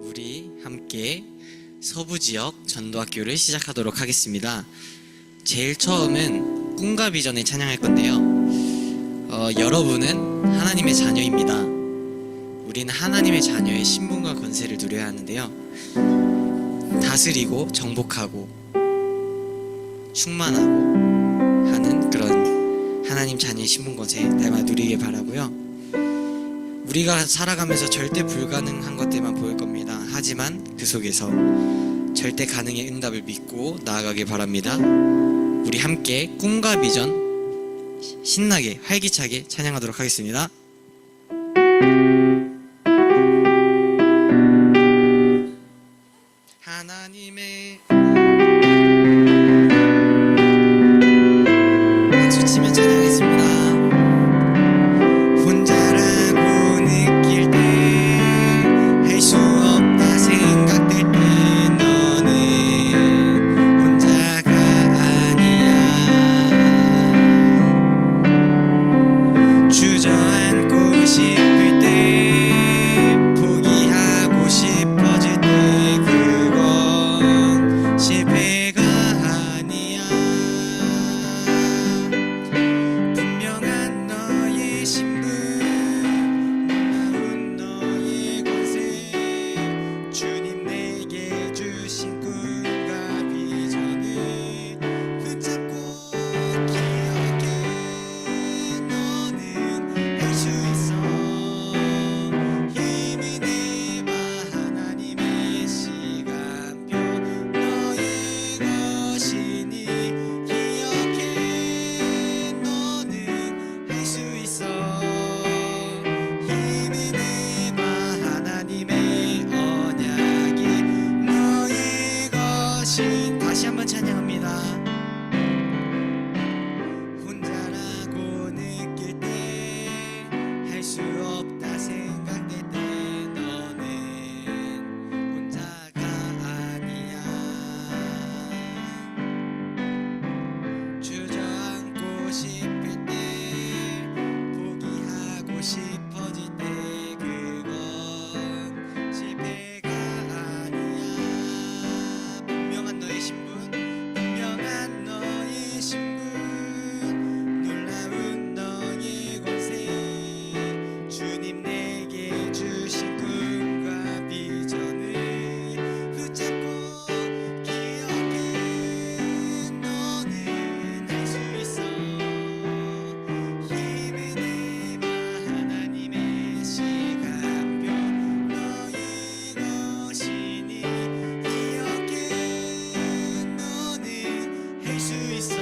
우리 함께 서부지역 전도학교를 시작하도록 하겠습니다. 제일 처음은 꿈과 비전을 찬양할 건데요. 여러분은 하나님의 자녀입니다. 우리는 하나님의 자녀의 신분과 권세를 누려야 하는데요. 다스리고 정복하고 충만하고 하는 그런 하나님 자녀의 신분 권세 날마다 누리길 바라고요. 우리가 살아가면서 절대 불가능한 것들만 보일 겁니다. 하지만 그 속에서 절대 가능의 응답을 믿고 나아가길 바랍니다. 우리 함께 꿈과 비전 신나게 활기차게 찬양하도록 하겠습니다. 하나님의 박수 치면 찬양하겠습니다. 혼자라고 느낄 때 할 수 없다 생각될 때 너는 혼자가 아니야. 주저앉고 싶을 때 포기하고 싶어질 때 그건 실패가 아니야. 분명한 너의 신분 놀라운 너의 권세 주님 내게 주신 꿈과 비전을 붙잡고 기억해. 너는 할 수 있어. 힘이 내봐. 하나님의 시간표 너의 것이니 기억해. 너는 할 수 있어. 힘이 내봐. 하나님의 언약이 너의 것이. 다시 한번 찬양합니다. 혼자라고 느낄 때 할 수 없다 생각될 때 너는 혼자가 아니야. 주저앉고 싶을 때 포기하고 싶어질 때 그건 실패가 아니야. 분명한 너의 신분 분명한 너의 신분 놀라운 너의 권세 주님 내게 주신 꿈과 비전을 붙잡고 기억해. 너는 할 수 있어. 힘을 내봐. 하나님의 시간표 너의 것이니 기억해. 너는 할 수 있어.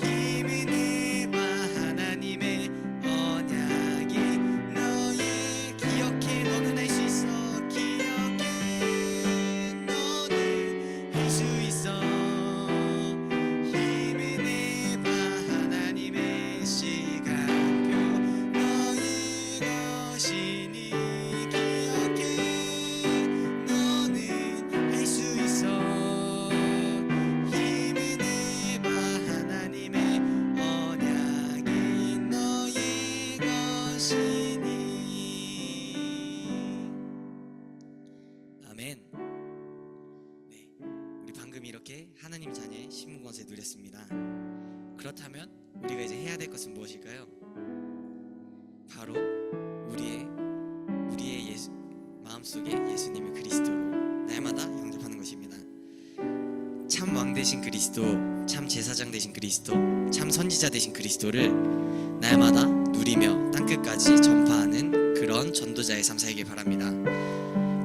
힘을 내봐. 하나님의 언약이 너의 기억해. 너는 할 수 있어. 기억해. 너는 할 수 있어. 힘을 내봐. 하나님의 시간표 너의 것이니 기억해. 너는 할 수 있어. 힘을 내봐. 하나님의 언약이 너의 것이니. 아멘. 네, 우리 방금 이렇게 하나님 자녀의 신분 권세 누렸습니다. 그렇다면 우리가 이제 해야 될 것은 무엇일까요? 바로 우리의 마음속에 예수님을 그리스도로 날마다 영접하는 것입니다. 참 왕 되신 그리스도, 참 제사장 되신 그리스도, 참 선지자 되신 그리스도를 날마다 누리며 땅끝까지 전파하는 그런 전도자의 삶 살길 바랍니다.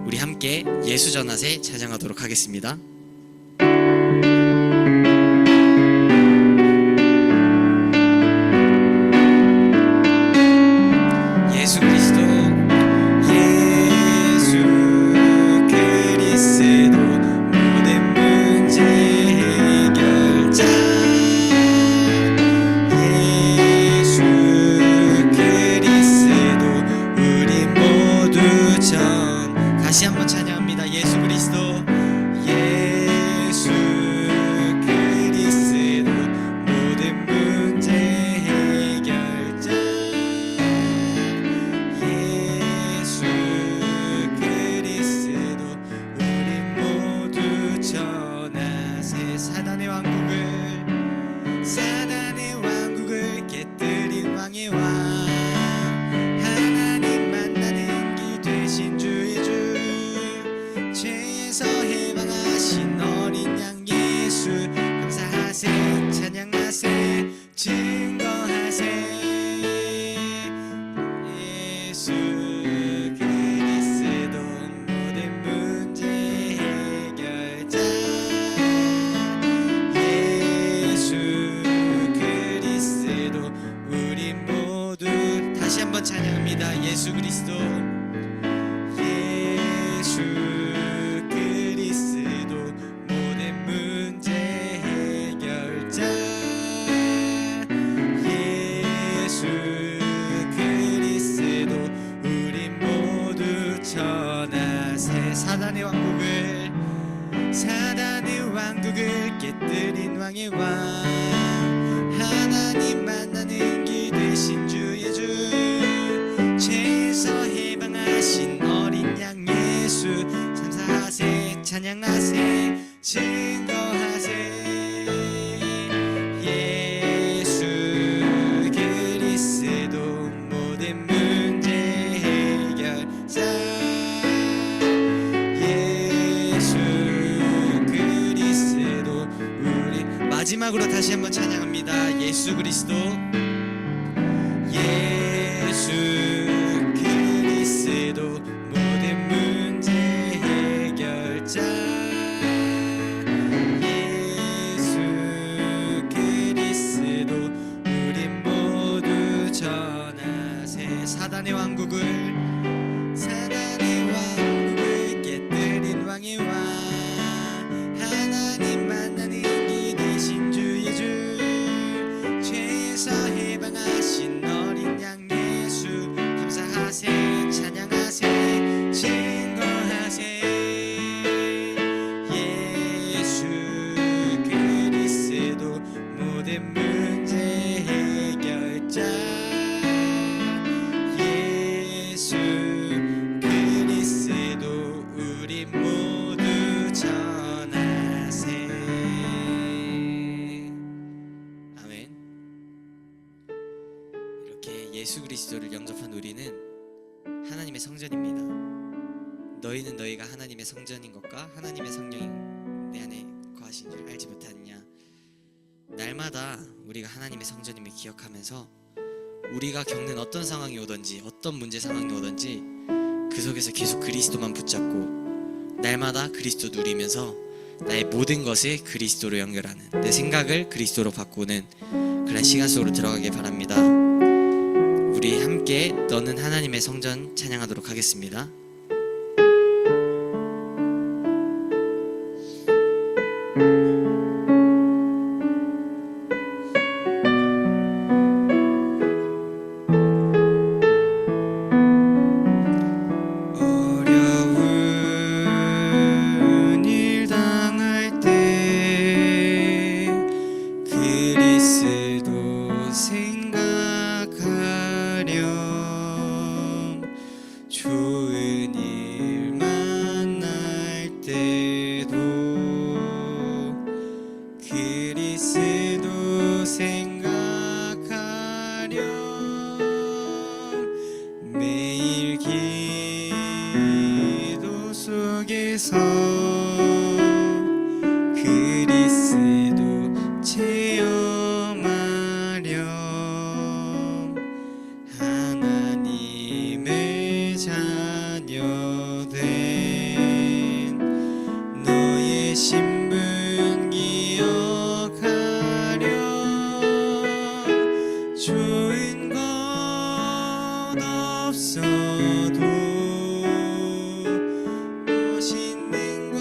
우리 함께 예수 전하세 찬양하도록 하겠습니다. 예수 그리스도 예수 그리스도 모든 문제 해결자. 예수 그리스도 우리 모두 전. 다시 한번 찬양합니다. 예수 그리스도 증거하세. 예수 그리스도 모든 문제 해결자. 예수 그리스도 우리 모두 다시 한번 찬양합니다. 예수 그리스도. 예수 그리스도 모든 문제 해결자. 예수 그리스도 우리 모두 전하세. 사단의 왕국을 깨뜨린 왕의 왕, 하나님 만나는 길 되신 주의 주, 죄에서 해방하신 어린 양 예수 감사하세. 찬양하세. 증거하세. 예수 그리스도 모든 문제 해결자. 예수 그리스도 우리 마지막으로 다시 한번 찬양합니다. 예수 그리스도. 예수 그리스도 모든 문제 해결자. 예수 그리스도 우리 모두 전하세. 사단의 왕국을 깨뜨린 왕의 왕, 하나님 만나는 길 되신 주의 주, 죄에서 해방하신 어린 양 예수 감사하세. 찬양하세. 증거하세. 예수 그리스도 모든 문제 해결자. 예수 그리스도 우리 모두 전하세. 아멘. 이렇게 예수 그리스도를 영접한 우리는 하나님의 성전입니다. 너희는 너희가 하나님의 성전인 것과 하나님의 성령이 내 안에 거하신 줄 알지 못하느냐. 날마다 우리가 하나님의 성전임을 기억하면서 우리가 겪는 어떤 상황이 오든지 어떤 문제 상황이 오든지 그 속에서 계속 그리스도만 붙잡고 날마다 그리스도 누리면서 나의 모든 것을 그리스도로 연결하는, 내 생각을 그리스도로 바꾸는 그런 시간 속으로 들어가길 바랍니다. 우리 함께 너는 하나님의 성전 찬양하도록 하겠습니다. 그리스도 체험하렴. 하나님의 자녀된 너의 신분 기억하렴. 좋은 것 없어도 멋있는 것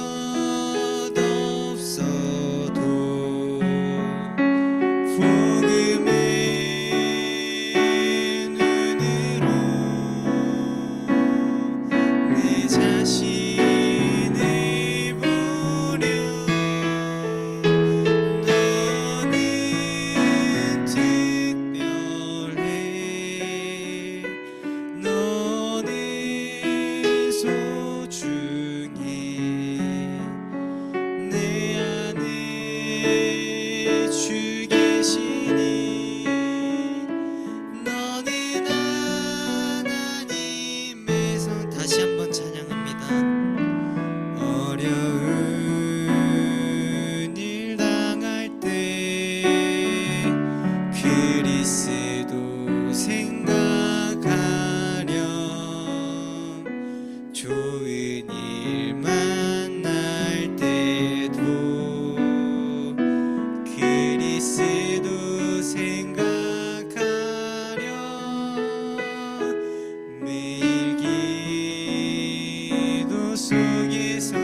속에서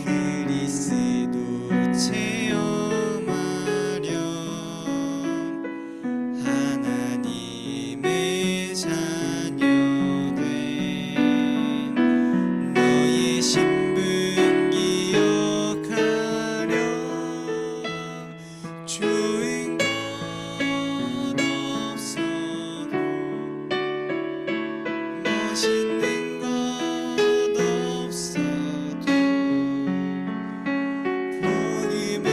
그리스도 체험하렴. 하나님의 자녀된 너의 신분 기억하렴. 좋은 것 없어도 멋있는 것 없어도 복음의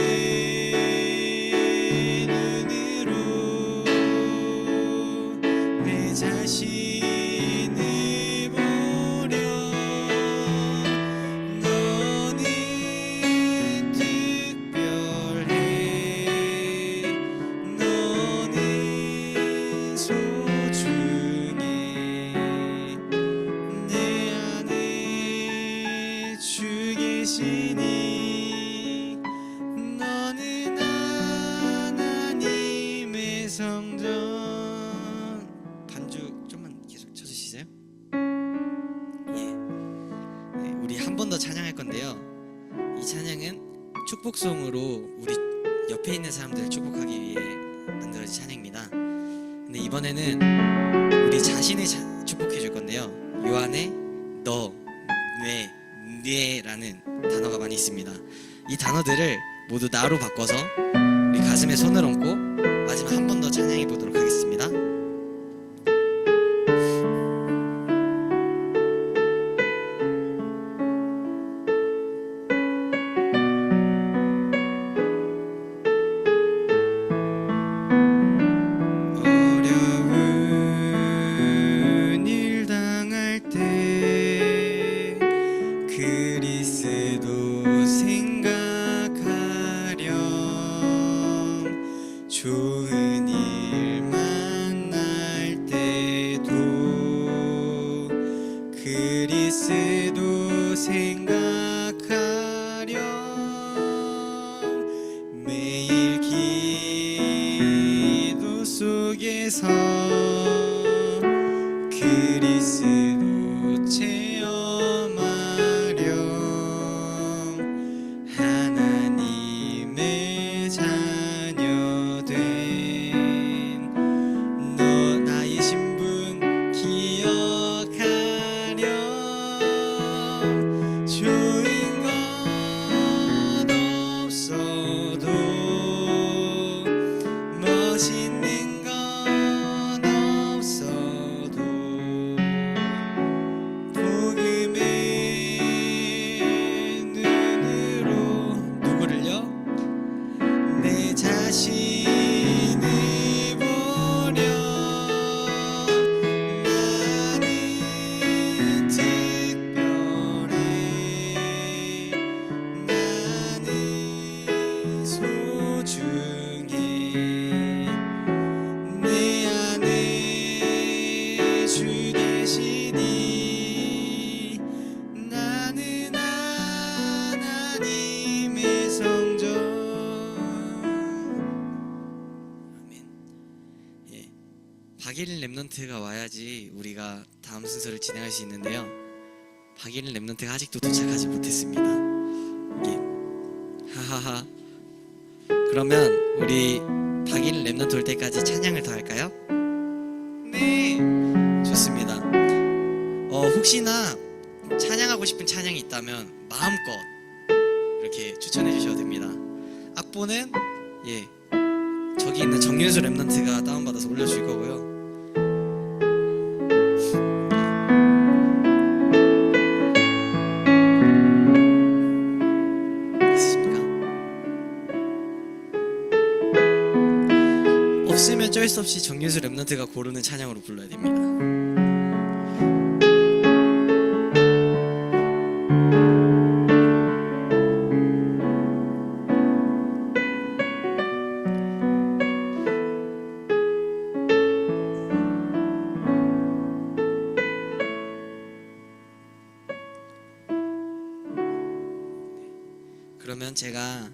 눈으로 내 자신을 보렴. 너는 특별해. 너는 소중해. 내 안에 주 계시니 너는 하나님의 성전. 반주 좀만 계속 쳐주시세요. 예. 네, 우리 한 번 더 찬양할 건데요. 이 찬양은 축복송으로 우리 옆에 있는 사람들을 축복하기 위해 만들어진 찬양입니다. 근데 이번에는 우리 자신을 축복해 줄 건데요. 요 안에 너, 뇌라는 단어가 많이 있습니다. 이 단어들을 모두 나로 바꿔서 우리 가슴에 손을 얹고 마지막 한 번 더 찬양해 보도록 하겠습니다. 어려운 일 당할 때 그리스도 생각하렴. 좋은 일 만날 때도 그리스도 생각하렴. 매일 기도 속에서 그리스도 체험하렴. 하나님의 자녀된 너 나의 신분 기억하렴. 좋은 것 없어도 멋있는 것 없어도 복음의 눈으로 누구를요? 내 자신을 보렴. 나는 특별해. 나는 소중해. 내 안에 주 계시니 나는 하나님의 성전. 아멘. 예, 박예린 랩넌트가 와야지 우리가 다음 순서를 진행할 수 있는데요. 박예린 랩넌트가 아직도 도착하지 못했습니다. 예, 하하하. 그러면 우리 박예린 랩넌트 올 때까지 찬양을 더 할까요? 네, 좋습니다. 혹시나 찬양하고 싶은 찬양이 있다면 마음껏 이렇게 추천해 주셔도 됩니다. 악보는 예, 저기 있는 정윤수 랩넌트가 다운받아서 올려줄 거고요. 있으십니까? 없으면 어쩔 수 없이 정윤수 랩넌트가 고르는 찬양으로 불러야 됩니다. 그러면 제가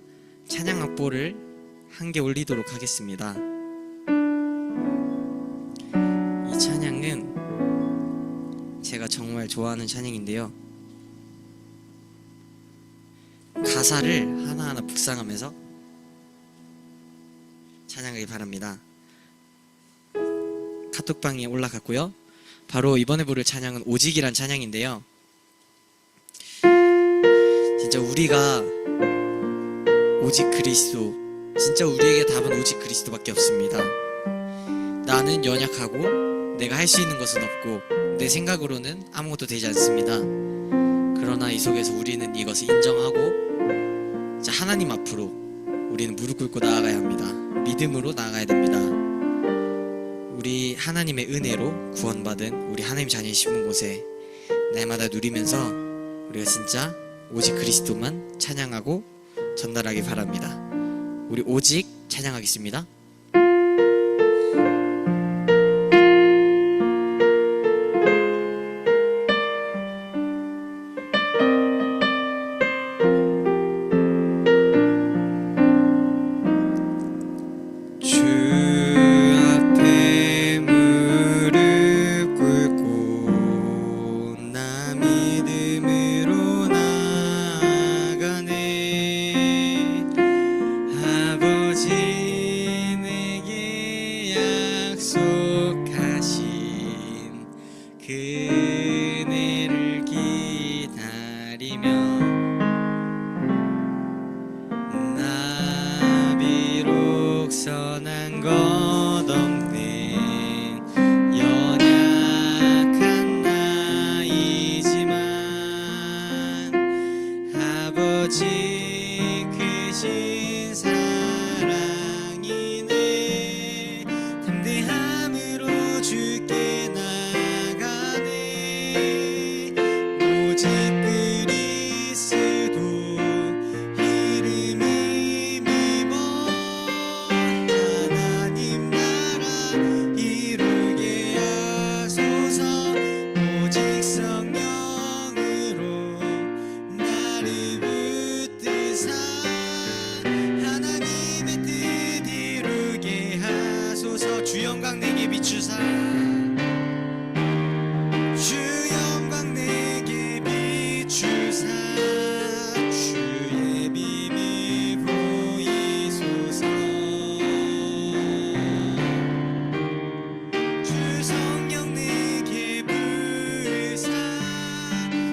찬양 악보를 한 개 올리도록 하겠습니다. 이 찬양은 제가 제가 정말 좋아하는 찬양인데요. 가사를 하나하나 묵상하면서 찬양하기 바랍니다. 카톡방에 올라갔고요. 바로 이번에 부를 찬양은 오직이란 찬양인데요. 진짜 우리가 오직 그리스도, 진짜 우리에게 답은 오직 그리스도밖에 없습니다. 나는 연약하고 내가 할 수 있는 것은 없고 내 생각으로는 아무것도 되지 않습니다. 그러나 이 속에서 우리는 이것을 인정하고 하나님 앞으로 우리는 무릎 꿇고 나아가야 합니다. 믿음으로 나아가야 됩니다. 우리 하나님의 은혜로 구원받은 우리 하나님 자녀의 심은 곳에 날마다 누리면서 우리가 진짜 오직 그리스도만 찬양하고 전달하기 바랍니다. 우리 오직 찬양하겠습니다. 그네를 기다리며 나 비록 선한 것 없는 연약한 나이지만 아버지 크신 사랑이네 담대함으로 주께 주 영광 내게 비추사 주 영광 내게 비추사 주의 비밀 보이소서 주 성령 내게 부으사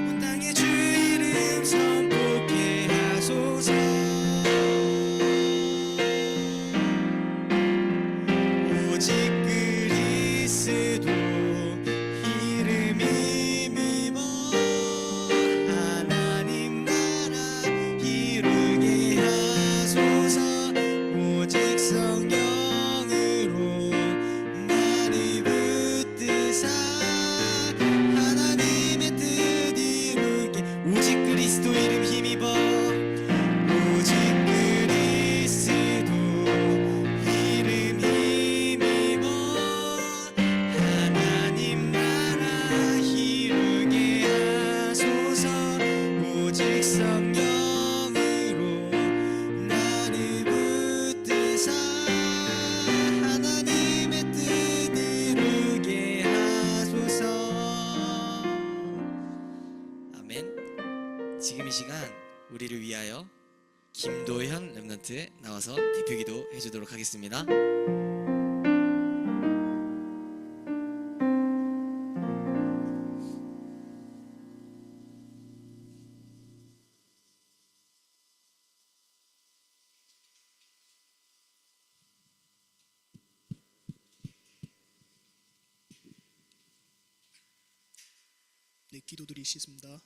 온 땅에 주 이름 선포케 하소서 오직 그리스도 이름이 미모 하나님 나라 이루게 하소서 오직 성령으로 나를 붙드사 하나님의 뜻 이루게 오직 그리스도 이름 힘입어 오직 그리스도 이름 힘입어 하나님 나라 이루게 하소서 오직 성령으로 나를 붙드사 하나님의 뜻 이루게 하소서. 아멘. 지금 이 시간 우리를 위하여 김도현 렘넌트 나와서 대표기도 해주도록 하겠습니다. 네, 기도드리겠습니다.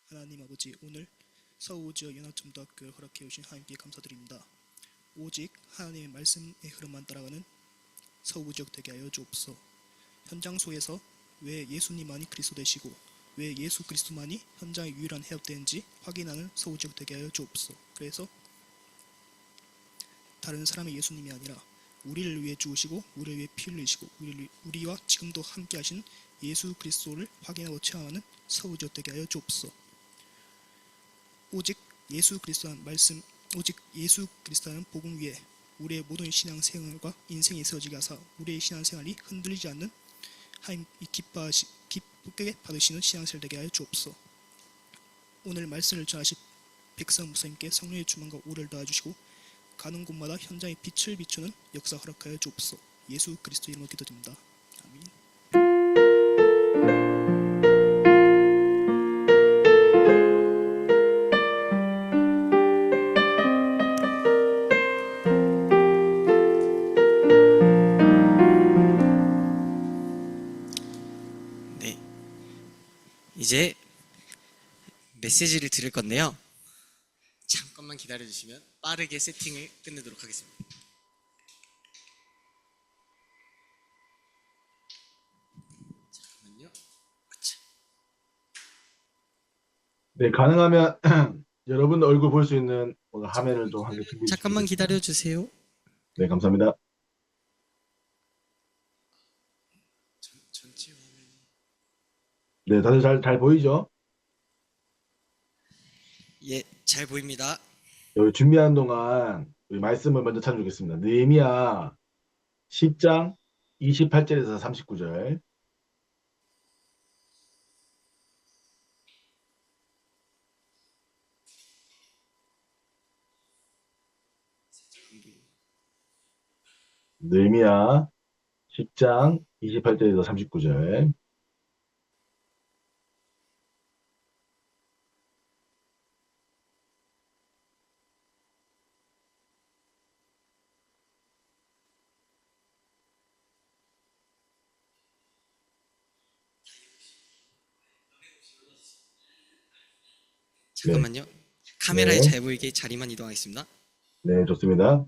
하나님 아버지, 오늘 서울지역 연합점도학교를 허락해 주신 하나님께 감사드립니다. 오직 하나님의 말씀의 흐름만 따라가는 서울지역 되게 하여 주옵소서. 현장 속에서 왜 예수님만이 그리스도 되시고 왜 예수 그리스도만이 현장의 유일한 해협되는지 확인하는 서울지역 되게 하여 주옵소서. 그래서 다른 사람의 예수님이 아니라 우리를 위해 죽으시고 우리를 위해 피 흘리시고 우리와 지금도 함께 하신 예수 그리스도를 확인하고 체험하는 서울지역 되게 하여 주옵소서. 오직 예수 그리스도라는 말씀, 오직 예수 그리스도라는 복음 위에 우리의 모든 신앙생활과 인생이 세워지게 하사 우리의 신앙생활이 흔들리지 않는 하나님 기뻐하시 기쁘게 받으시는 신앙생활 되게 하여 주옵소서. 오늘 말씀을 전하실 백성 목사님께 성령의 주만과 오를 도와주시고 가는 곳마다 현장의 빛을 비추는 역사 허락하여 주옵소서. 예수 그리스도 이름으로 기도드립니다. 아멘. 네, 이제 메시지를 드릴 건데요. 잠깐만 기다려주시면 빠르게 세팅을 끝내도록 하겠습니다. 잠깐만요. 아차. 네, 가능하면 여러분 얼굴 볼 수 있는 화면을 좀 함께 준비해 잠깐만 주시겠습니까? 기다려주세요. 네, 감사합니다. 전체 화면. 네, 다들 잘 보이죠? 예, 잘 보입니다. 여기 준비하는 동안 우리 말씀을 먼저 찾아주겠습니다. 느헤미야 10장 28절에서 39절. 느헤미야 10장 28절에서 39절. 잠깐만요. 카메라에 네. 잘 보이게 자리만 이동하겠습니다. 네, 좋습니다.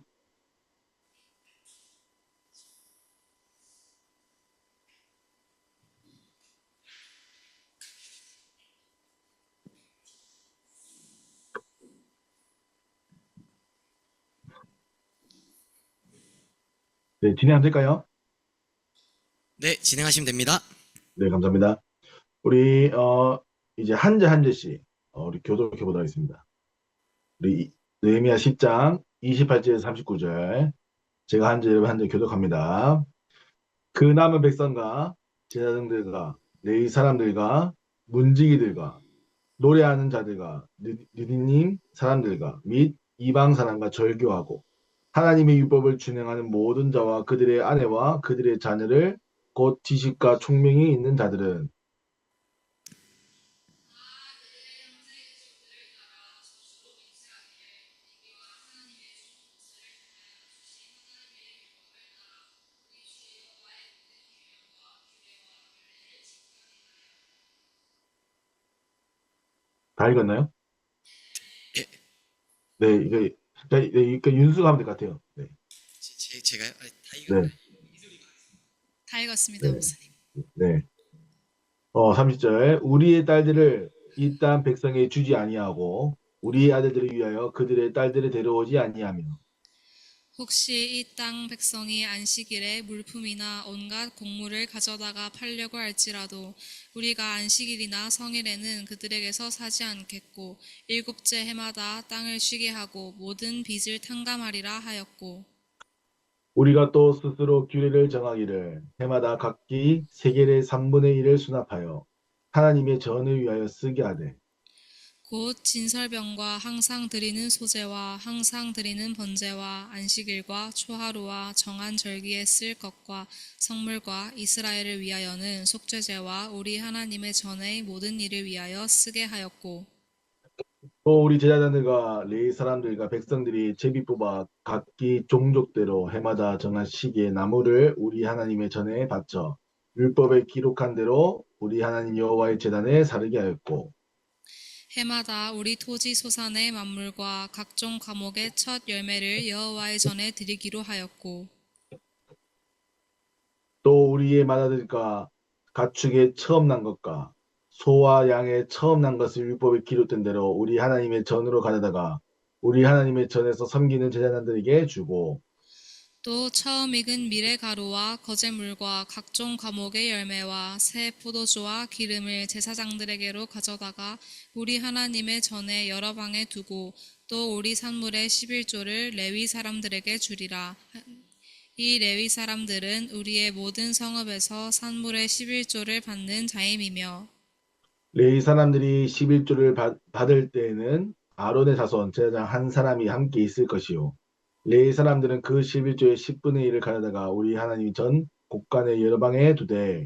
네, 진행하면 될까요? 네, 진행하시면 됩니다. 네, 감사합니다. 우리 이제 한 제 한 제씩 우리 교독해 보도록 하겠습니다. 우리 느헤미야 10장 28절에서 39절. 제가 한 절, 여러분 한 절 교독합니다. 그 남은 백성과 제사장들과 레위 사람들과 문지기들과 노래하는 자들과 느디님 사람들과 및 이방 사람과 절교하고 하나님의 율법을 준행하는 모든 자와 그들의 아내와 그들의 자녀를 곧 지식과 총명이 있는 자들은 다 읽었나요? 예, 네, 이게 윤수가 하면 될 것 같아요. 네, 제가요? 아, 다 이거 네, 다 읽었습니다, 네, 목사님. 네. 30절. 우리의 딸들을 이 땅 백성에 주지 아니하고 우리의 아들들을 위하여 그들의 딸들을 데려오지 아니하며 혹시 이 땅 백성이 안식일에 물품이나 온갖 곡물을 가져다가 팔려고 할지라도 우리가 안식일이나 성일에는 그들에게서 사지 않겠고 일곱째 해마다 땅을 쉬게 하고 모든 빚을 탕감하리라 하였고 우리가 또 스스로 규례를 정하기를 해마다 각기 세겔의 3분의 1을 수납하여 하나님의 전을 위하여 쓰게 하되 곧 진설병과 항상 드리는 소제와 항상 드리는 번제와 안식일과 초하루와 정한 절기에 쓸 것과 성물과 이스라엘을 위하여는 속죄제와 우리 하나님의 전의 모든 일을 위하여 쓰게 하였고 또 우리 제자들과 레위 사람들과 백성들이 제비 뽑아 각기 종족대로 해마다 정한 시기에 나무를 우리 하나님의 전에 바쳐 율법에 기록한 대로 우리 하나님 여호와의 제단에 사르게 하였고 해마다 우리 토지 소산의 만물과 각종 과목의 첫 열매를 여호와의 전에 드리기로 하였고 또 우리의 맏아들과 가축의 처음 난 것과 소와 양의 처음 난 것을 율법에 기록된 대로 우리 하나님의 전으로 가져다가 우리 하나님의 전에서 섬기는 제사장들에게 주고 또 처음 익은 밀의 가루와 거제물과 각종 과목의 열매와 새 포도주와 기름을 제사장들에게로 가져다가 우리 하나님의 전에 여러 방에 두고 또 우리 산물의 11조를 레위 사람들에게 주리라. 이 레위 사람들은 우리의 모든 성읍에서 산물의 11조를 받는 자임이며 레위 사람들이 11조를 받을 때에는 아론의 자손 제사장 한 사람이 함께 있을 것이요. 레위 사람들은 그 11조의 10분의 1을 가져다가 우리 하나님이 전 곳간의 여러 방에 두되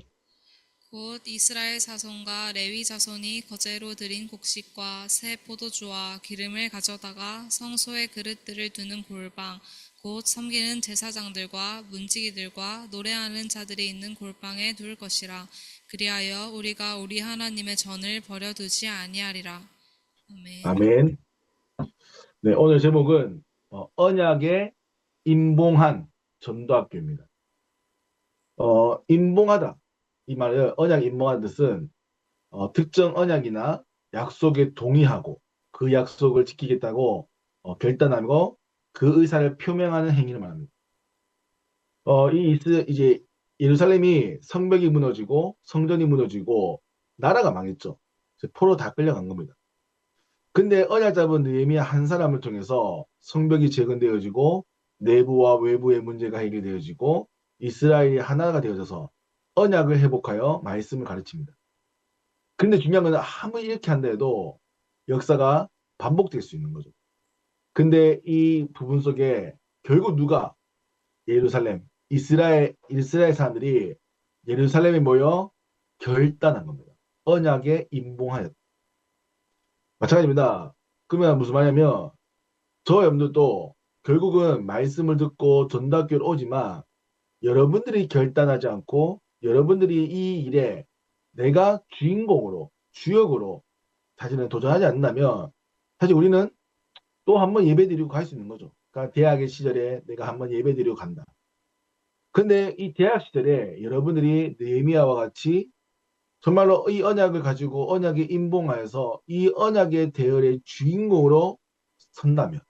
곧 이스라엘 자손과 레위 자손이 거제로 드린 곡식과 새 포도주와 기름을 가져다가 성소의 그릇들을 두는 골방 곧 섬기는 제사장들과 문지기들과 노래하는 자들이 있는 골방에 둘 것이라. 그리하여 우리가 우리 하나님의 전을 버려두지 아니하리라. 아멘. 아멘. 네, 오늘 제목은 언약의 임봉한 전도학교입니다. 임봉하다. 이 말은 언약 임봉하는 뜻은 특정 언약이나 약속에 동의하고 그 약속을 지키겠다고 결단하고 그 의사를 표명하는 행위를 말합니다. 이제 예루살렘이 성벽이 무너지고 성전이 무너지고 나라가 망했죠. 포로 다 끌려간 겁니다. 근데 언약 잡은 느헤미야 한 사람을 통해서 성벽이 재건되어지고 내부와 외부의 문제가 해결되어지고 이스라엘이 하나가 되어져서 언약을 회복하여 말씀을 가르칩니다. 근데 중요한 건 아무리 이렇게 한다 해도 역사가 반복될 수 있는 거죠. 근데 이 부분 속에 결국 누가 예루살렘, 이스라엘 사람들이 예루살렘에 모여 결단한 겁니다. 언약에 임봉하였다. 마찬가지입니다. 그러면 무슨 말이냐면 저 여러분들도 결국은 말씀을 듣고 전도학교를 오지만 여러분들이 결단하지 않고 여러분들이 이 일에 내가 주인공으로 주역으로 자신을 도전하지 않는다면 사실 우리는 또 한 번 예배드리고 갈 수 있는 거죠. 그러니까 대학의 시절에 내가 한 번 예배드리고 간다. 근데 이 대학 시절에 여러분들이 느헤미야와 같이 정말로 이 언약을 가지고 언약에 임봉하여서 이 언약의 대열의 주인공으로 선다면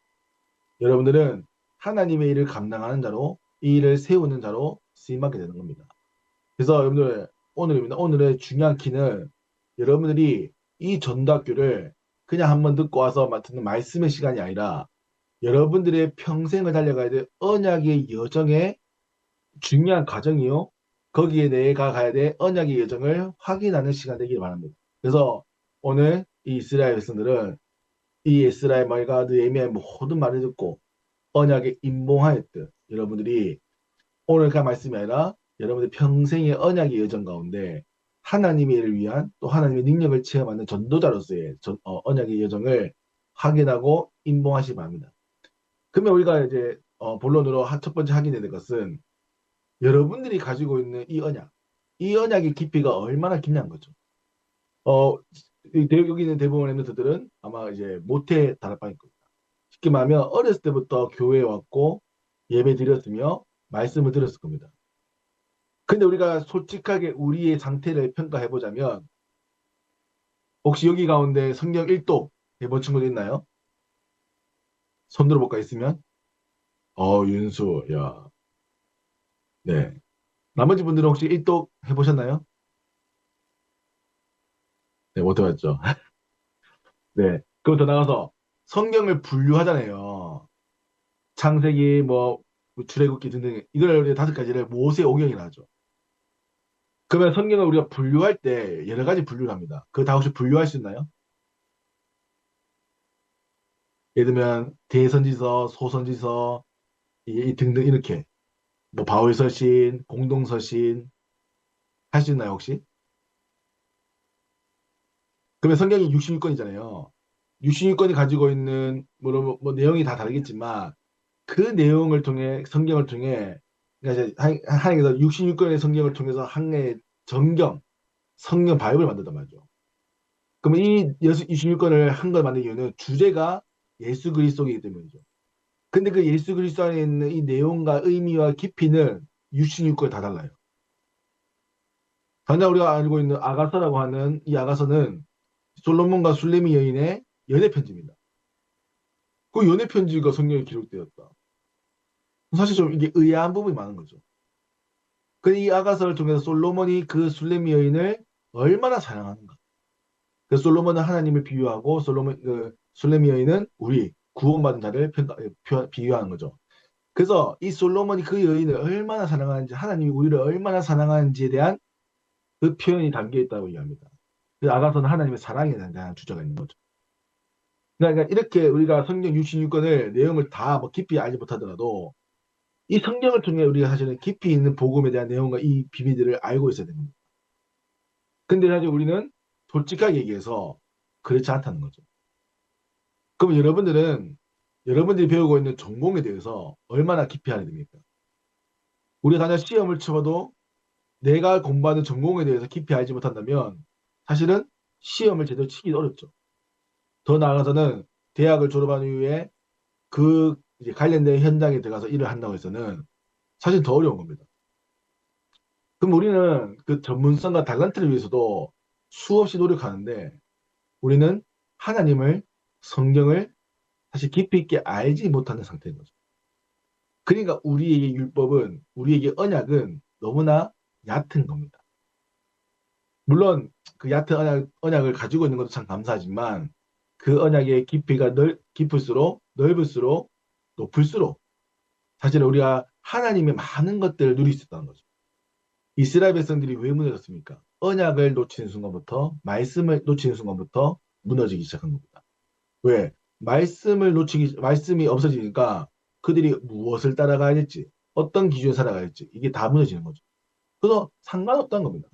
여러분들은 하나님의 일을 감당하는 자로 이 일을 세우는 자로 쓰임받게 되는 겁니다. 그래서 여러분들 오늘입니다. 오늘의 중요한 키는 여러분들이 이 전도학교를 그냥 한번 듣고 와서 듣는 말씀의 시간이 아니라 여러분들의 평생을 달려가야 될 언약의 여정의 중요한 과정이요. 거기에 내가 가야 될 언약의 여정을 확인하는 시간 되기를 바랍니다. 그래서 오늘 이 이스라엘 백성들은 이 이스라엘 말과 느헤미야의 모든 말을 듣고 언약에 임봉하였듯 여러분들이 오늘 그 말씀이 아니라 여러분들 평생의 언약의 여정 가운데 하나님의 일을 위한 또 하나님의 능력을 체험하는 전도자로서의 언약의 여정을 확인하고 임봉하시기 바랍니다. 그러면 우리가 이제 본론으로 첫 번째 확인해야 될 것은 여러분들이 가지고 있는 이 언약의 깊이가 얼마나 깊냐는 거죠. 여기 있는 대부분의 멤버들은 아마 이제 못해 달할 바일 겁니다. 쉽게 말하면 어렸을 때부터 교회에 왔고 예배 드렸으며 말씀을 들었을 겁니다. 근데 우리가 솔직하게 우리의 상태를 평가해 보자면 혹시 여기 가운데 성경 1독 해본 친구도 있나요? 손 들어볼까 있으면? 윤수, 야. 네. 나머지 분들은 혹시 1독 해보셨나요? 네, 못 해봤죠. 네. 그럼 더 나가서 성경을 분류하잖아요. 창세기, 출애굽기 등등 이걸 우리 5가지를 모세오경이라 하죠. 그러면 성경을 우리가 분류할 때 여러 가지 분류를 합니다. 그거 다 혹시 분류할 수 있나요? 예를 들면 대선지서, 소선지서 등등 이렇게 바울서신, 공동서신 할 수 있나요 혹시? 그러면 성경이 66권이잖아요. 66권이 가지고 있는 내용이 다 다르겠지만 그 내용을 통해 성경을 통해 그러니까 하나님께서 66권의 성경을 통해서 하나의 정경, 성경 바이블을 만들단 말이죠. 그러면 이 26권을 한 걸 만든 이유는 주제가 예수 그리스도이기 때문이죠. 근데 그 예수 그리스도 안에 있는 이 내용과 의미와 깊이는 66권이 다 달라요. 당장 우리가 알고 있는 아가서라고 하는 이 아가서는 솔로몬과 술레미 여인의 연애 편지입니다. 그 연애 편지가 성경에 기록되었다. 사실 좀 이게 의아한 부분이 많은 거죠. 근데 이 아가서를 통해서 솔로몬이 그 술레미 여인을 얼마나 사랑하는가. 그 솔로몬은 하나님을 비유하고 술레미 여인은 우리 구원받은 자를 비유하는 거죠. 그래서 이 솔로몬이 그 여인을 얼마나 사랑하는지, 하나님이 우리를 얼마나 사랑하는지에 대한 그 표현이 담겨 있다고 이야기합니다. 그래서 아가서는 하나님의 사랑에 대한 주제가 있는 거죠. 그러니까 이렇게 우리가 성경 66권을 내용을 다 뭐 깊이 알지 못하더라도 이 성경을 통해 우리가 사실은 깊이 있는 복음에 대한 내용과 이 비밀들을 알고 있어야 됩니다. 근데 사실 우리는 솔직하게 얘기해서 그렇지 않다는 거죠. 그럼 여러분들이 배우고 있는 전공에 대해서 얼마나 깊이 알아야 됩니까? 우리가 단연 시험을 쳐봐도 내가 공부하는 전공에 대해서 깊이 알지 못한다면 사실은 시험을 제대로 치기 어렵죠. 더 나아가서는 대학을 졸업한 이후에 그 이제 관련된 현장에 들어가서 일을 한다고 해서는 사실 더 어려운 겁니다. 그럼 우리는 그 전문성과 달란트를 위해서도 수없이 노력하는데 우리는 하나님을, 성경을 사실 깊이 있게 알지 못하는 상태인 거죠. 그러니까 우리에게 율법은, 우리에게 언약은 너무나 얕은 겁니다. 물론 그 얕은 언약을 가지고 있는 것도 참 감사하지만 그 언약의 깊이가 깊을수록 넓을수록 높을수록 사실 우리가 하나님의 많은 것들을 누릴 수 있다는 거죠. 이스라엘 백성들이 왜 무너졌습니까? 언약을 놓치는 순간부터, 말씀을 놓치는 순간부터 무너지기 시작한 겁니다. 왜? 말씀이 없어지니까 그들이 무엇을 따라가야 될지, 어떤 기준에 살아가야 될지, 이게 다 무너지는 거죠. 그래서 상관없다는 겁니다.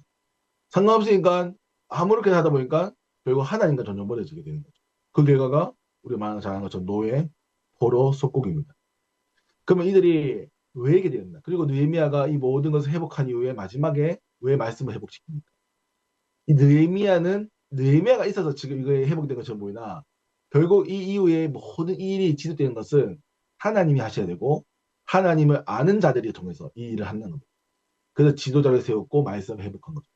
상관없으니까 아무렇게 하다 보니까 결국 하나님과 점점 멀어지게 되는 거죠. 그 결과가 우리가 잘 아는 것처럼 노예, 포로, 속국입니다. 그러면 이들이 왜 이게 되었나? 그리고 느헤미야가 이 모든 것을 회복한 이후에 마지막에 왜 말씀을 회복시킵니까? 이 느헤미야가 있어서 지금 이거에 회복된 것처럼 보이나 결국 이 이후에 모든 이 일이 지속되는 것은 하나님이 하셔야 되고 하나님을 아는 자들이 통해서 이 일을 한다는 겁니다. 그래서 지도자를 세웠고 말씀을 회복한 거죠.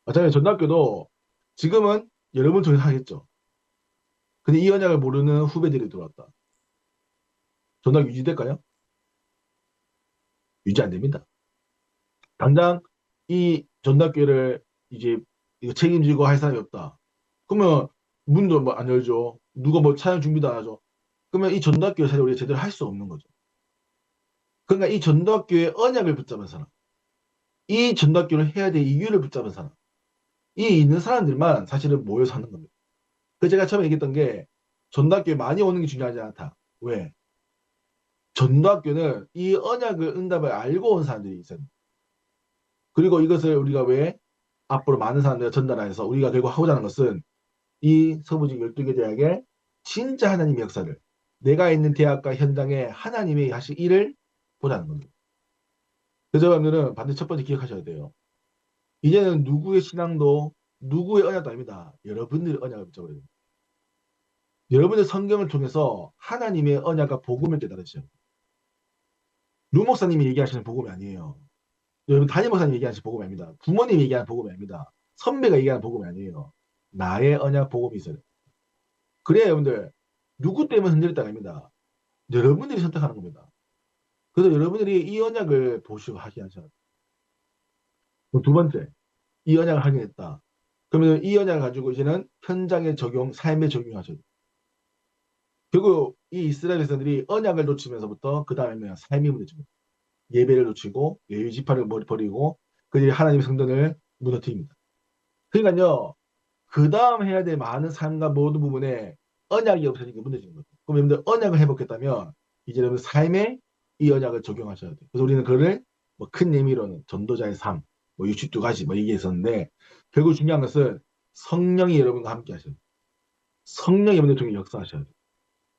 마찬가지로 전도학교도 지금은 여러분 통해서 하겠죠. 근데 이 언약을 모르는 후배들이 들어왔다. 전도학교 유지될까요? 유지 안 됩니다. 당장 이 전도학교를 이제 이거 책임지고 할 사람이 없다. 그러면 문도 뭐 안 열죠. 누가 뭐 차량 준비도 안 하죠. 그러면 이 전도학교를 사실 우리가 제대로 할 수 없는 거죠. 그러니까 이 전도학교의 언약을 붙잡은 사람, 이 전도학교를 해야 될 이유를 붙잡은 사람, 이 있는 사람들만 사실은 모여서 하는 겁니다. 그 제가 처음에 얘기했던 게 전도학교에 많이 오는 게 중요하지 않다. 왜? 전도학교는 이 언약을 응답을 알고 온 사람들이 있어요. 그리고 이것을 우리가 왜 앞으로 많은 사람들과 전달해서 우리가 결국 하고자 하는 것은 이 서부직 12개 대학에 진짜 하나님의 역사를 내가 있는 대학과 현장에 하나님이 하실 일을 보자는 겁니다. 그래서 여러분들은 반드시 첫 번째 기억하셔야 돼요. 이제는 누구의 신앙도 누구의 언약도 아닙니다. 여러분들의 언약을 붙잡아야 됩니다. 여러분의 성경을 통해서 하나님의 언약과 복음을 깨달으셔야 돼요. 루 목사님이 얘기하시는 복음이 아니에요. 여러분 담임 목사님이 얘기하시는 복음이 아닙니다. 부모님이 얘기하는 복음이 아닙니다. 선배가 얘기하는 복음이 아니에요. 나의 언약 복음이 있어요. 그래야 여러분들 누구 때문에 흔들렸다가 아닙니다. 여러분들이 선택하는 겁니다. 그래서 여러분들이 이 언약을 보시고 확인하셔야 돼요. 두 번째, 이 언약을 확인했다. 그러면 이 언약을 가지고 이제는 현장에 적용, 삶에 적용하셔야 돼요. 결국 이 이스라엘 백성들이 언약을 놓치면서부터 그 다음에 삶이 무너집니다. 예배를 놓치고 예의 지파를 버리고 그들이 하나님의 성전을 무너뜨립니다. 그러니까요. 그 다음 해야 될 많은 삶과 모든 부분에 언약이 없어지니까 무너지는 거죠. 그럼 여러분들 언약을 회복했다면 이제 여러분 삶에 이 언약을 적용하셔야 돼요. 그래서 우리는 그를 뭐 큰 의미로는 전도자의 삶, 뭐 62가지 뭐 얘기했었는데 결국 중요한 것은 성령이 여러분과 함께 하셔야 돼요. 성령이 여러분들 통해 역사하셔야 돼요.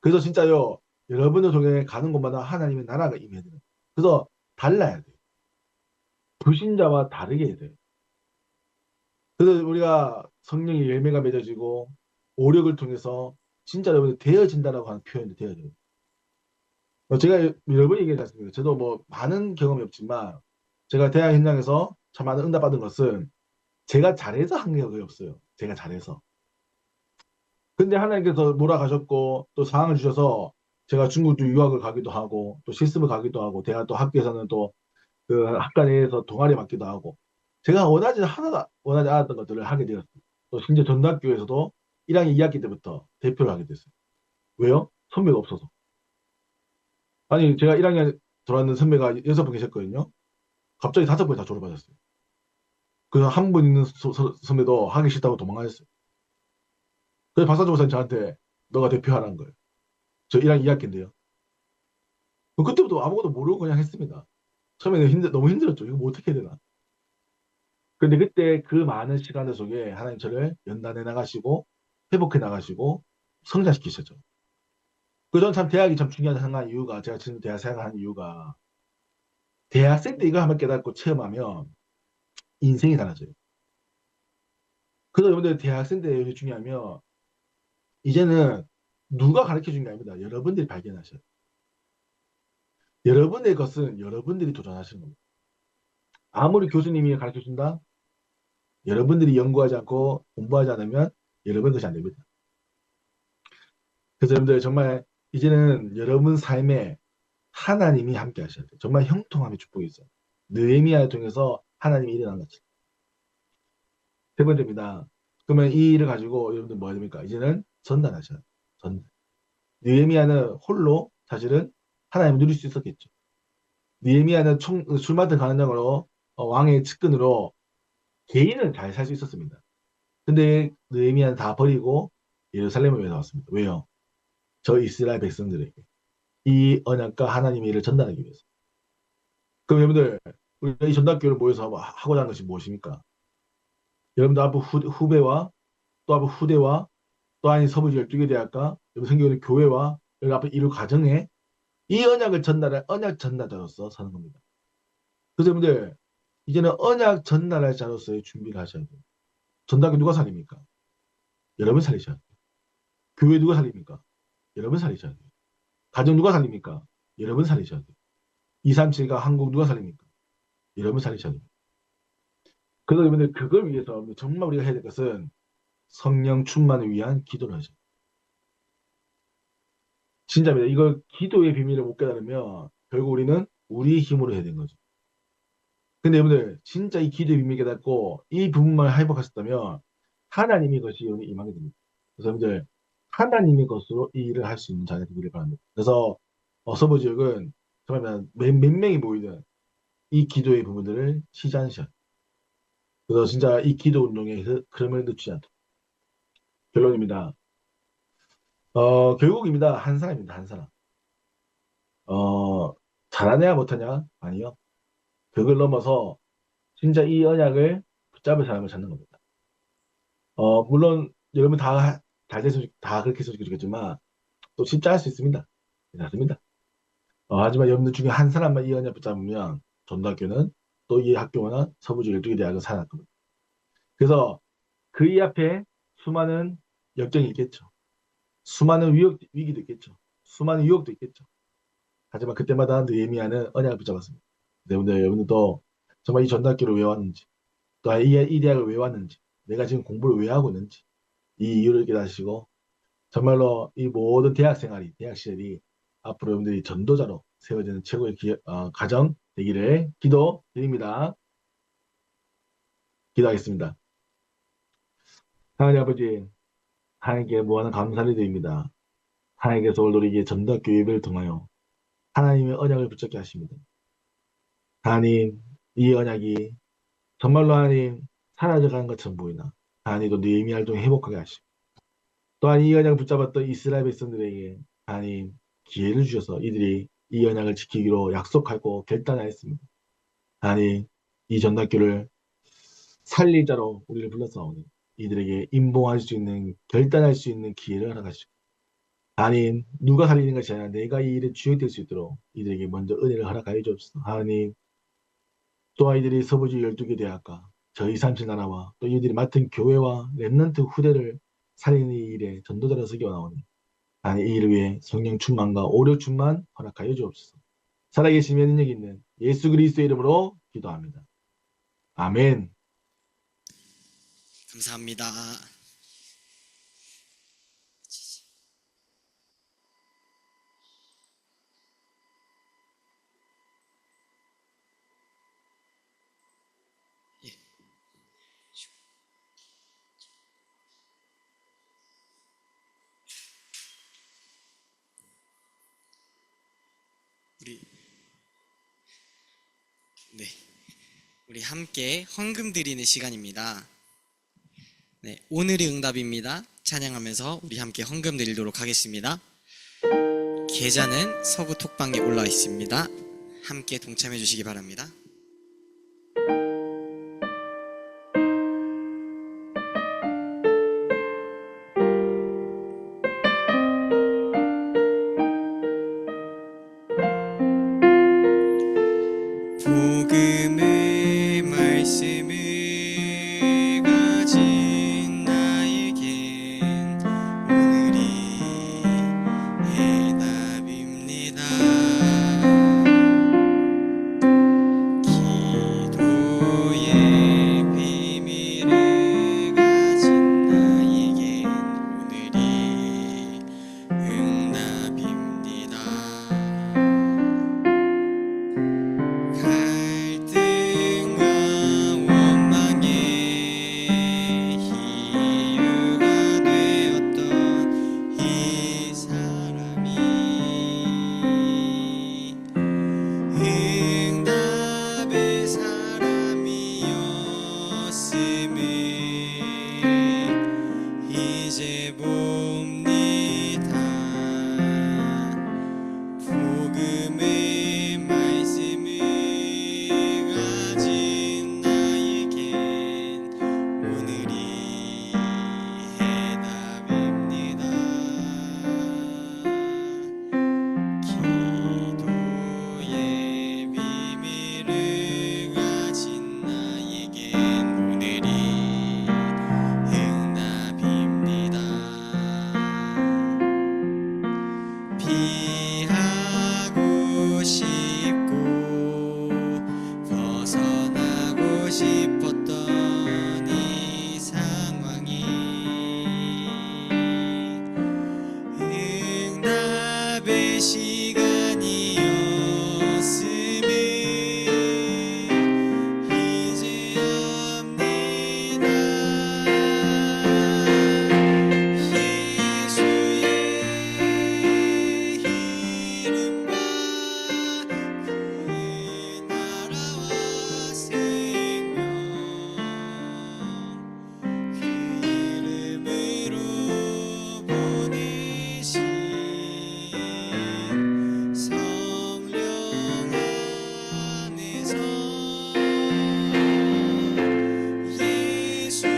그래서 진짜요. 여러분들 통해 가는 곳마다 하나님의 나라가 임해야 돼요. 그래서 달라야 돼요. 불신자와 다르게 해야 돼요. 그래서 우리가 성령의 열매가 맺어지고 오력을 통해서 진짜 여러분들 되어진다라고 하는 표현이 되어야 돼요. 제가 여러 번 얘기하지 않습니까? 저도 뭐 많은 경험이 없지만 제가 대학 현장에서 참 많은 응답받은 것은 제가 잘해서 한 게 거의 없어요. 제가 잘해서. 근데 하나님께서 몰아가셨고 또 상황을 주셔서 제가 중국도 유학을 가기도 하고 또 실습을 가기도 하고 대학 또 학교에서는 또 그 학과 내에서 동아리 맡기도 하고 제가 하나도 원하지 않았던 것들을 하게 되었습니다. 또 심지어 전도학교에서도 1학년 2학기 때부터 대표를 하게 됐어요. 왜요? 선배가 없어서. 아니 제가 1학년 졸았는 선배가 6분 계셨거든요. 갑자기 5분이 다 졸업하셨어요. 그래서 한 분 있는 선배도 하기 싫다고 도망가셨어요. 그래서 박사조사님 저한테 너가 대표하라는 거예요. 저 1학년 2학기인데요. 그때부터 아무것도 모르고 그냥 했습니다. 처음에는 너무 힘들었죠. 이거 뭐 어떻게 해야 되나. 근데 그때 그 많은 시간들 속에 하나님 저를 연단해 나가시고 회복해 나가시고 성장시키셨죠. 그전 참 대학이 참 중요한 이유가 제가 지금 대학 생활하는 이유가 대학생 때 이거 한번 깨닫고 체험하면 인생이 달라져요. 그래서 여러분들 대학생 때 왜 중요하면 이제는 누가 가르쳐 준 게 아닙니다. 여러분들이 발견하셔요. 여러분의 것은 여러분들이 도전하시는 겁니다. 아무리 교수님이 가르쳐 준다? 여러분들이 연구하지 않고 공부하지 않으면 여러분 것이 안 됩니다. 그래서 여러분들 정말 이제는 여러분 삶에 하나님이 함께 하셔야 돼요. 정말 형통함의 축복이 있어요. 느헤미야를 통해서 하나님이 일어난 것처럼. 세 번째입니다. 그러면 이 일을 가지고 여러분들 뭐 해야 됩니까? 이제는 전달하셔야 돼요. 전달. 느헤미야는 홀로 사실은 하나님을 누릴 수 있었겠죠. 느헤미야는 술 맡은 가난장으로 왕의 측근으로 개인은 잘 살 수 있었습니다. 근데 느헤미야는 다 버리고 예루살렘을 위해서 왔습니다. 왜요? 저 이스라엘 백성들에게 이 언약과 하나님의 일을 전달하기 위해서. 그럼 여러분들 우리가 이 전달교를 모여서 하고자 하는 것이 무엇입니까? 여러분들 앞으로 후배와 또 앞으로 후대와 또 아닌 서부지 12개 대학과 여러분 생기는 교회와 여러분 앞으로 이룰 가정에 이 언약을 전달할 언약 전달자로서 사는 겁니다. 그래서 여러분들 이제는 언약 전달할 자로서의 준비를 하셔야 돼요. 전달교 누가 살립니까? 여러분 살리셔야 돼요. 교회 누가 살립니까? 여러분 살리셔야 돼요. 가정 누가 살립니까? 여러분 살리셔야 돼요. 237가 한국 누가 살립니까? 여러분 살리셔야 돼요. 그래서 여러분들 그걸 위해서 정말 우리가 해야 될 것은 성령 충만을 위한 기도를 하죠. 진짜입니다. 이걸 기도의 비밀을 못 깨달으면 결국 우리는 우리의 힘으로 해야 되는 거죠. 근데 여러분들 진짜 이 기도의 비밀 깨닫고 이 부분만 회복하셨다면 하나님이 것이 여러분이 임하게 됩니다. 그래서 여러분들 하나님의 것으로 이 일을 할 수 있는 자가 되기를 바랍니다. 그래서 서부 지역은 정말 몇 명이 모이든 이 기도의 부분들을 쉬지 않으셔야 돼요. 그래서 진짜 이 기도 운동의 흐름을 늦추지 않도록. 결론입니다. 결국입니다. 한 사람입니다. 한 사람. 잘하냐 못하냐? 아니요. 그걸 넘어서 진짜 이 언약을 붙잡을 사람을 찾는 겁니다. 물론 여러분 다 돼서 다 그렇게 해서 좋겠지만 또 진짜 할 수 있습니다. 괜찮습니다. 하지만 여러분들 중에 한 사람만 이 언약 붙잡으면 전도학교는 또 이 학교나 서부지 12개 대학은 살아날 겁니다. 그래서 그 이 앞에 수많은 역경이 있겠죠. 수많은 위기도 있겠죠. 수많은 유혹도 있겠죠. 하지만 그때마다 느헤미야는 언약을 붙잡았습니다. 여러분들도 정말 이 전도학교를 왜 왔는지, 또 이 대학을 왜 왔는지, 내가 지금 공부를 왜 하고 있는지 이 이유를 깨닫으시고 정말로 이 모든 대학 생활이, 대학 시절이 앞으로 여러분들이 전도자로 세워지는 최고의 가정 되기를 기도드립니다. 기도하겠습니다. 하나님 아버지, 하나님께 무한한 감사를 드립니다. 하나님께서 오늘 우리에게 전도학교 예배를 통하여 하나님의 언약을 붙잡게 하십니다. 하나님, 이 언약이 정말로 하나님 사라져가는 것처럼 보이나 하나님도 느헤미야를 통해 회복하게 하시고 또한 이 언약을 붙잡았던 이스라엘 백성들에게 하나님 기회를 주셔서 이들이 이 언약을 지키기로 약속하고 결단하였습니다. 하나님, 이 전도학교를 살릴 자로 우리를 불러서오니 이들에게 임봉할 수 있는 결단할 수 있는 기회를 허락하시고 하나님, 누가 살리는 것이 아니라 내가 이 일에 주역될 수 있도록 이들에게 먼저 은혜를 허락하여 주옵소서. 하나님, 또 아이들이 서부지 12개 대학과 저희 37 나라와 또 이들이 맡은 교회와 렘넌트 후대를 살리는 이 일에 전도자로 서기 원하오니 하나님 이 일을 위해 성령 충만과 오력 충만 허락하여 주옵소서. 살아계시며 능력 있는 예수 그리스도의 이름으로 기도합니다. 아멘. 감사합니다. 예. 우리 우리 함께 헌금 드리는 시간입니다. 네, 오늘의 응답입니다. 찬양하면서 우리 함께 헌금 드리도록 하겠습니다. 계좌는 서구 톡방에 올라와 있습니다. 함께 동참해 주시기 바랍니다. 복음의 말씀을 가진 나에겐 오늘이 해답입니다. 기도의 비밀을 가진 나에겐 오늘이 응답입니다. 갈등과 원망의 이유가 되었던 이 사람이 응답의 사람이었음을 이제 봅니다. 복음의 말씀을 가진 나에겐 오늘이 해답입니다. 기도의 비밀을 가진 나에겐 오늘이 응답입니다. 피하고 싶고 벗어나고 싶었던 이 상황이 응답의 시간이었음을 이제 압니다. 예수의 이름과 그의 나라와 생명 그 이름으로 보내신 성령 안에서 예수의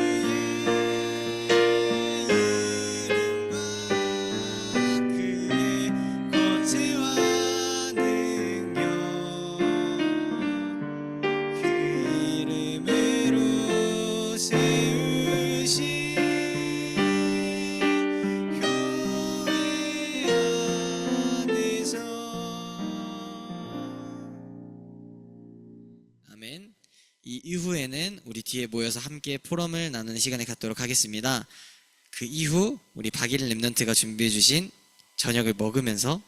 이름과 그의 권세와 능력 그 이름으로 세우신 교회 안에서 아멘. 이 이후에는 우리 뒤에 모여서 함께 포럼을 나누는 시간을 갖도록 하겠습니다. 그 이후 우리 박일 랩런트가 준비해 주신 저녁을 먹으면서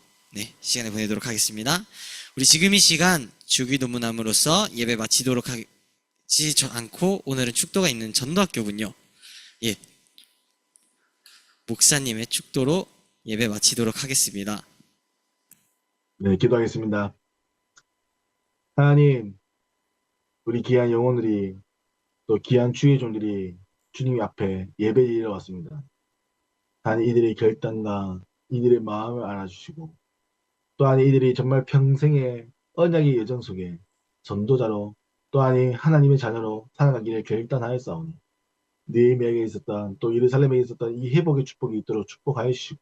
시간을 보내도록 하겠습니다. 우리 지금 이 시간 주기도문함으로써 예배 마치도록 하지 않고 오늘은 축도가 있는 전도학교군요. 예, 목사님의 축도로 예배 마치도록 하겠습니다. 네, 기도하겠습니다. 하나님, 우리 귀한 영혼들이 또 귀한 주의 종들이 주님 앞에 예배드리러 왔습니다. 하나님, 이들의 결단과 이들의 마음을 알아주시고 또한 이들이 정말 평생의 언약의 여정 속에 전도자로 또한 하나님의 자녀로 살아가기를 결단하였사오니 느헤미야에게 있었던 또 예루살렘에 있었던 이 회복의 축복이 있도록 축복하여 주시고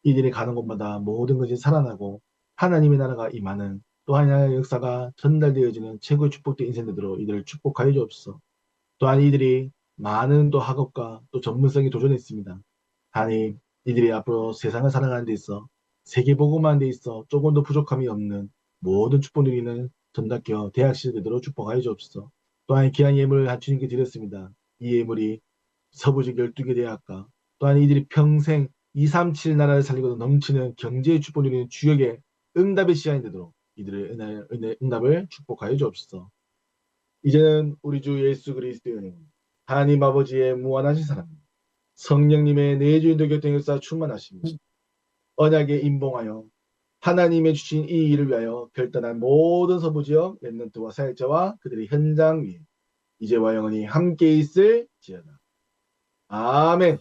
이들이 가는 곳마다 모든 것이 살아나고 하나님의 나라가 임하는 또 하나님의 역사가 전달되어지는 최고의 축복된 인생들로 이들을 축복하여 주옵소서. 또한 이들이 많은 또 학업과 또 전문성에 도전했습니다. 하나님, 이들이 앞으로 세상을 살아가는 데 있어 세계복음하는 데 있어 조금도 부족함이 없는 모든 축복 누리는 전답교 대학시대 되도록 축복하여 주옵소서. 또한 귀한 예물을 한 주님께 드렸습니다. 이 예물이 서부지 12개 대학과 또한 이들이 평생 237 나라를 살리고 넘치는 경제의 축복 누리는 주역의 응답의 시간이 되도록 이들의 응답을 축복하여 주옵소서. 이제는 우리 주 예수 그리스도의 하나님 아버지의 무한하신 사랑, 성령님의 내주인도 교통역사 충만하십니다. 언약에 임봉하여 하나님의 주신 이 일을 위하여 결단한 모든 서부지역 렘넌트와 사역자와 그들의 현장 위에 이제와 영원히 함께 있을지어다. 아멘.